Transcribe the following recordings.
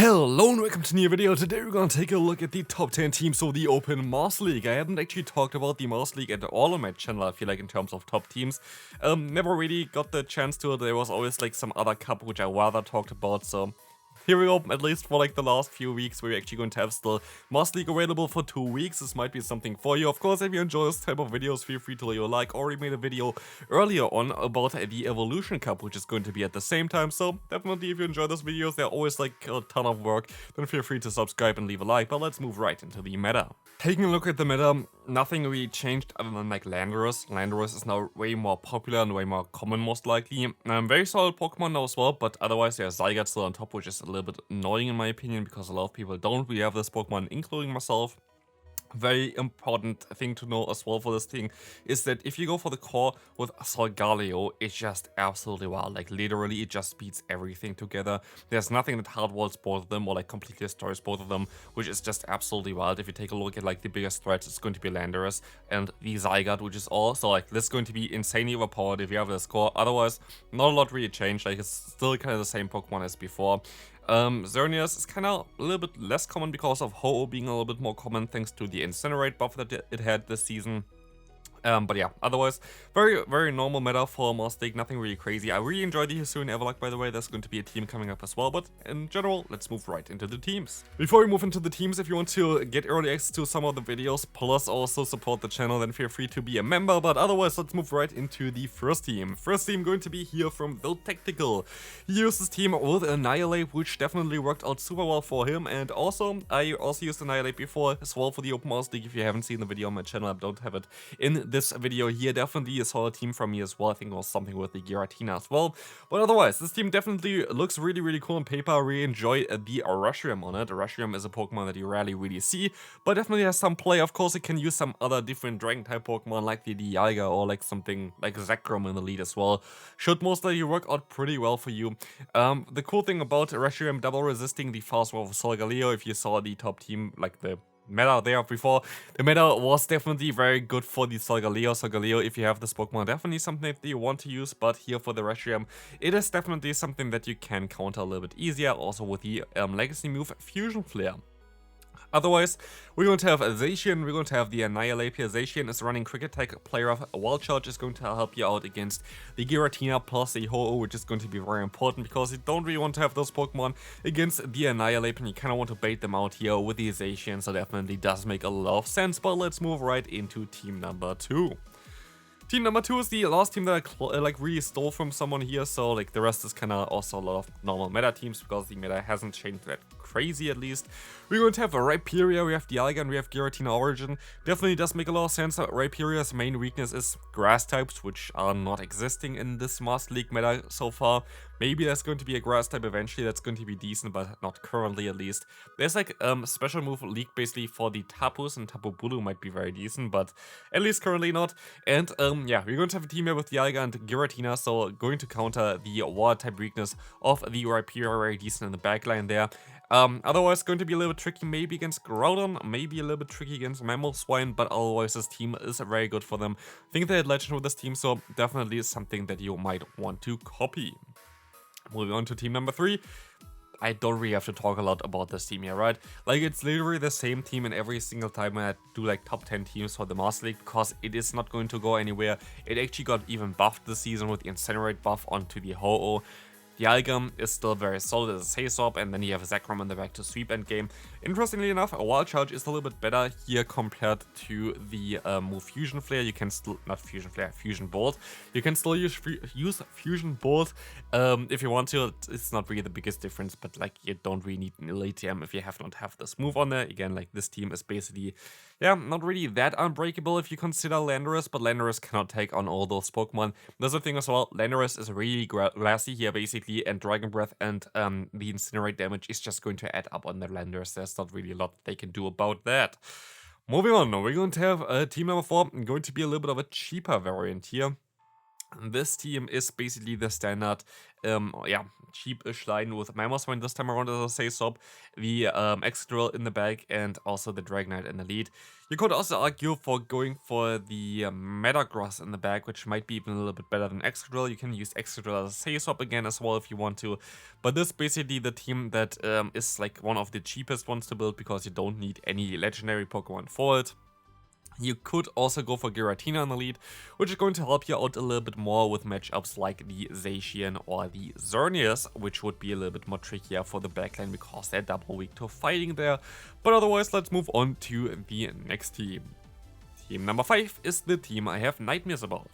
Hello and welcome to a new video. Today we're gonna take a look at the top 10 teams of the Open Master League. I haven't actually talked about the Master League at all on my channel, I feel like, in terms of top teams. Never really got the chance to. There was always like some other cup which I rather talked about, so here we go. At least for like the last few weeks, we're actually going to have still Master League available for 2 weeks. This might be something for you. Of course, if you enjoy this type of videos, feel free to leave a like. Already made a video earlier on about the Evolution Cup, which is going to be at the same time. So definitely, if you enjoy those videos, they're always like a ton of work. Then feel free to subscribe and leave a like. But let's move right into the meta. Taking a look at the meta, nothing really changed other than like Landorus. Landorus is now way more popular and way more common, most likely. Very solid Pokemon now as well, but otherwise there's Zygarde still on top, which is a little bit annoying in my opinion, because a lot of people don't really have this Pokemon, including myself. Very important thing to know as well for this thing is that if you go for the core with Solgaleo, it's just absolutely wild. Like literally, it just beats everything together. There's nothing that hardwalls both of them or like completely destroys both of them, which is just absolutely wild. If you take a look at like the biggest threats, it's going to be Landorus and the Zygarde, which is also like this is going to be insanely overpowered if you have this core. Otherwise, not a lot really changed. Like it's still kind of the same Pokemon as before. Xerneas is kind of a little bit less common because of Ho-Oh being a little bit more common thanks to the Incinerate buff that it had this season. But yeah, otherwise, very normal meta for Master League, nothing really crazy. I really enjoy the Hisuian Everluck, by the way. There's going to be a team coming up as well, but in general, let's move right into the teams. Before we move into the teams, if you want to get early access to some of the videos, plus also support the channel, then feel free to be a member. But otherwise, let's move right into the first team. First team going to be here from The Tactical. He used his team with Annihilate, which definitely worked out super well for him. And also, I also used Annihilate before as well for the Open Master League. If you haven't seen the video on my channel, I don't have it in this video here. Definitely a solid team from me as well. I think it was something with the Giratina as well. But otherwise, this team definitely looks really cool on paper. I really enjoy the Reshiram on it. Reshiram is a Pokemon that you rarely really see, but definitely has some play. Of course, it can use some other different Dragon type Pokemon like the Dialga or like something like Zekrom in the lead as well. Should most likely work out pretty well for you. The cool thing about Reshiram double resisting the fast move of Solgaleo, if you saw the top team, like the meta there before, the meta was definitely very good for the Solgaleo. Solgaleo, if you have this Pokemon, definitely something that you want to use, but here for the Reshiram, it is definitely something that you can counter a little bit easier, also with the legacy move Fusion Flare. Otherwise, we're going to have Zacian, we're going to have the Annihilate here. Zacian is running Quick Attack, player of Wild Charge is going to help you out against the Giratina plus the Ho-Oh, which is going to be very important because you don't really want to have those Pokemon against the Annihilate and you kind of want to bait them out here with the Zacian, so definitely does make a lot of sense. But let's move right into team number 2. Team number 2 is the last team that I like really stole from someone here, so like the rest is kind of also a lot of normal meta teams because the meta hasn't changed that crazy at least. We're going to have a Rhyperior, we have Dialga, and we have Giratina Origin. Definitely does make a lot of sense. Rhyperior's main weakness is grass types, which are not existing in this Master League meta so far. Maybe there's going to be a grass type eventually that's going to be decent, but not currently at least. There's like special move leaked basically for the Tapus, and Tapu Bulu might be very decent, but at least currently not. And yeah, we're going to have a team here with Dialga and Giratina, so going to counter the water type weakness of the Rhyperior, very decent in the backline there. Otherwise, going to be a little bit tricky maybe against Groudon, maybe a little bit tricky against Mamoswine, but otherwise this team is very good for them. I think they had Legend with this team, so definitely is something that you might want to copy. Moving on to team number 3. I don't really have to talk a lot about this team here, right? Like, it's literally the same team in every single time when I do like top 10 teams for the Master League, because it is not going to go anywhere. It actually got even buffed this season with the Incinerate buff onto the Ho-Oh. The Dialga is still very solid as a Say Swap, and then you have Zekrom in the back to sweep endgame. Interestingly enough, a Wild Charge is a little bit better here compared to the move Fusion Flare. You can still, not Fusion Flare, Fusion Bolt. You can still use Fusion Bolt if you want to. It's not really the biggest difference, but like you don't really need an Elite TM if you not have this move on there. Again, like this team is basically, yeah, not really that unbreakable if you consider Landorus, but Landorus cannot take on all those Pokemon. There's a thing as well, Landorus is really glassy here basically, and Dragon Breath and the Incinerate damage is just going to add up on the Landorus. There's not really a lot they can do about that. Moving on, we're going to have team number 4, going to be a little bit of a cheaper variant here. This team is basically the standard, yeah, cheap-ish line with Mammothman this time around, as I say, Sob, the Excadrill in the back, and also the Dragonite in the lead. You could also argue for going for the Metagross in the back, which might be even a little bit better than Excadrill. You can use Excadrill as a say swap again as well if you want to, but this is basically the team that is like one of the cheapest ones to build because you don't need any legendary Pokemon for it. You could also go for Giratina in the lead, which is going to help you out a little bit more with matchups like the Zacian or the Xerneas, which would be a little bit more trickier for the backline because they're double weak to fighting there. But otherwise, let's move on to the next team. Team number 5 is the team I have nightmares about.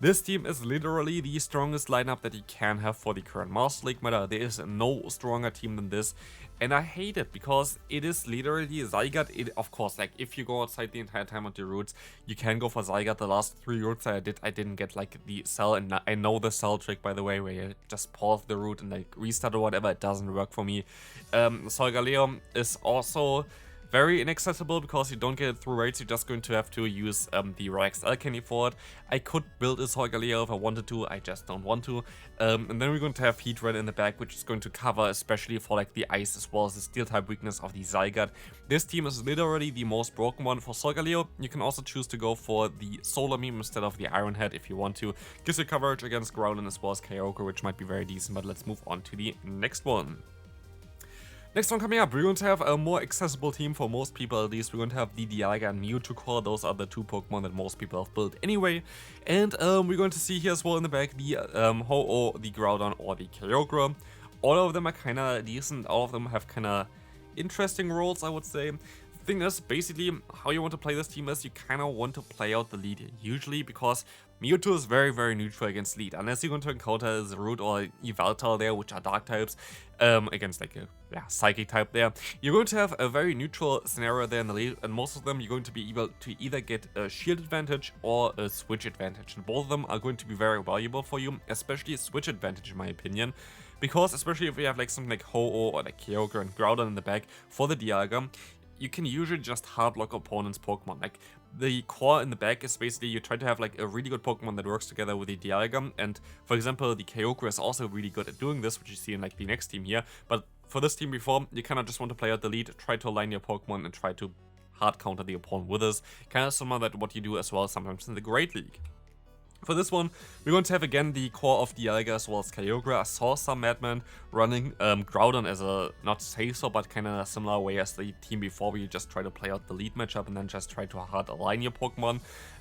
This team is literally the strongest lineup that you can have for the current Master League meta. There is no stronger team than this, and I hate it because it is literally Zygarde. Of course, like if you go outside the entire time on the routes, you can go for Zygarde. The last 3 routes I didn't get like the cell, and I know the cell trick, by the way, where you just pause the route and like restart or whatever. It doesn't work for me. Solgaleo is also very inaccessible because you don't get it through raids. You're just going to have to use the Rex Alchemy for it. I could build a Solgaleo if I wanted to, I just don't want to. And then we're going to have Heatran in the back, which is going to cover especially for like the ice as well as the steel type weakness of the Zygarde. This team is literally the most broken one for Solgaleo. You can also choose to go for the Solar Meme instead of the Iron Head if you want to. Gives you coverage against Groudon as well as Kyogre, which might be very decent, but let's move on to the next one. Next one coming up, we're going to have a more accessible team for most people at least. We're going to have the Dialga and Mewtwo core. Those are the 2 Pokemon that most people have built anyway. And we're going to see here as well in the back the Ho-Oh, the Groudon, or the Kyogre. All of them are kind of decent. All of them have kind of interesting roles, I would say. The thing is, basically, how you want to play this team is you kind of want to play out the lead usually, because Mewtwo is very, very neutral against lead, unless you're going to encounter Zarude or Yveltal there, which are dark types, against like a psychic type there. You're going to have a very neutral scenario there in the lead, and most of them you're going to be able to either get a shield advantage or a switch advantage, and both of them are going to be very valuable for you, especially a switch advantage in my opinion. Because especially if you have like something like Ho-Oh or like Kyogre and Groudon in the back for the Dialga, you can usually just hardlock opponents' Pokemon. Like, the core in the back is basically you try to have like a really good Pokemon that works together with the Dialga, and for example the Kyogre is also really good at doing this, which you see in like the next team here. But for this team before, you kind of just want to play out the lead, try to align your Pokemon and try to hard counter the opponent with this. Kind of similar to what you do as well sometimes in the Great League. For this one, we're going to have again the core of Dialga as well as Kyogre. I saw some Madman running Groudon as a, not safe swap, but kind of a similar way as the team before, where you just try to play out the lead matchup and then just try to hard align your Pokemon.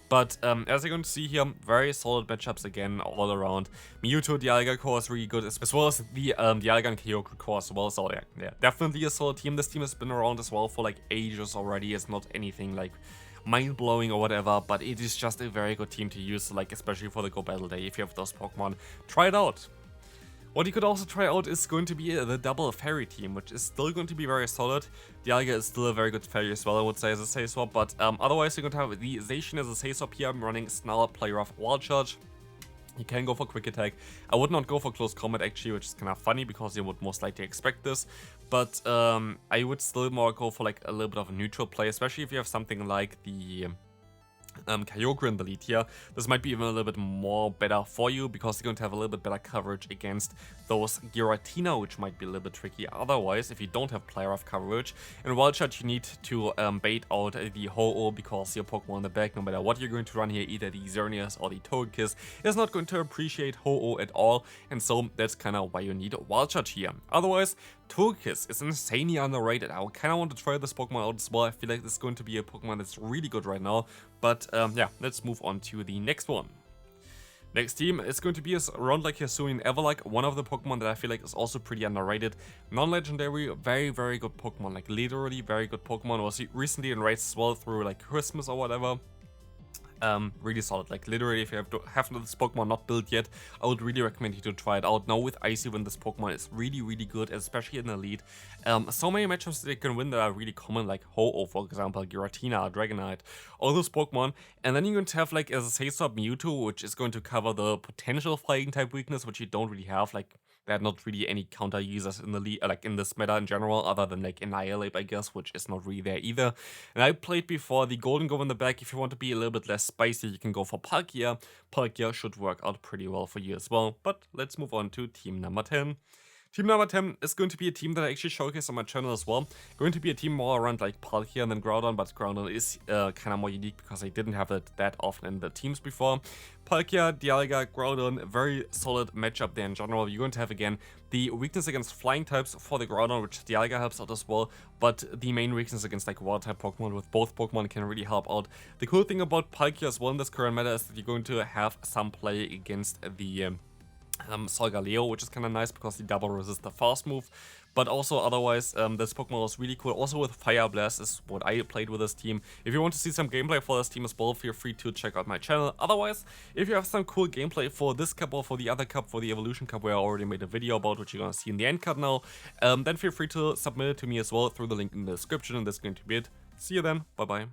But as you're going to see here, very solid matchups again all around. Mewtwo Dialga core is really good, as well as the Dialga and Kyogre core as well. So yeah, definitely a solid team. This team has been around as well for like ages already. It's not anything like mind-blowing or whatever, but it is just a very good team to use, like especially for the Go Battle Day. If you have those Pokemon, try it out. What you could also try out is going to be the double fairy team, which is still going to be very solid. Dialga is still a very good fairy as well, I would say, as a say swap, but otherwise you're going to have the Zacian as a say swap here. I'm running Snarl, Play Rough, Wild Charge. You can go for Quick Attack. I would not go for Close Combat actually, which is kind of funny because you would most likely expect this. But I would still more go for like a little bit of a neutral play, especially if you have something like the Kyogre in the lead here. This might be even a little bit more better for you because you're going to have a little bit better coverage against those Giratina, which might be a little bit tricky otherwise if you don't have Play Rough coverage. In Wild Charge you need to bait out the Ho-Oh because your Pokemon in the back, no matter what you're going to run here, either the Xerneas or the Togekiss, is not going to appreciate Ho-Oh at all, and so that's kind of why you need Wild Charge here. Otherwise, Togekiss is insanely underrated. I kind of want to try this Pokemon out as well. I feel like this is going to be a Pokemon that's really good right now. But yeah, let's move on to the next one. Next team is going to be around like Hisuian Everlike, one of the Pokemon that I feel like is also pretty underrated. Non-legendary, very, very good Pokemon, like literally very good Pokemon. Was recently in raids as well through like Christmas or whatever. Really solid, like literally if you have this Pokemon not built yet, I would really recommend you to try it out. Now with Icy Wind, this Pokemon is really, really good, especially in the lead. So many matchups that you can win that are really common, like Ho-Oh, for example, Giratina, Dragonite, all those Pokemon. And then you're going to have like as a say swap Mewtwo, which is going to cover the potential flying type weakness, which you don't really have. Like there are not really any counter users in the like in this meta in general, other than like Annihilate, I guess, which is not really there either. And I played before the Golden Go in the back. If you want to be a little bit less spicy, you can go for Palkia. Palkia should work out pretty well for you as well. But let's move on to team number 10. Team number 10 is going to be a team that I actually showcase on my channel as well. Going to be a team more around like Palkia and then Groudon, but Groudon is kind of more unique because I didn't have it that often in the teams before. Palkia, Dialga, Groudon, very solid matchup there in general. You're going to have again the weakness against flying types for the Groudon, which Dialga helps out as well, but the main weakness against like water type Pokemon with both Pokemon can really help out. The cool thing about Palkia as well in this current meta is that you're going to have some play against the Solgaleo, which is kind of nice because he double resists the fast move, but also otherwise this Pokemon is really cool. Also with Fire Blast is what I played with this team. If you want to see some gameplay for this team as well, feel free to check out my channel. Otherwise, if you have some cool gameplay for this cup or for the other cup, for the Evolution Cup, where I already made a video about, which you're gonna see in the end card now, then feel free to submit it to me as well through the link in the description, and that's going to be it. See you then, bye bye.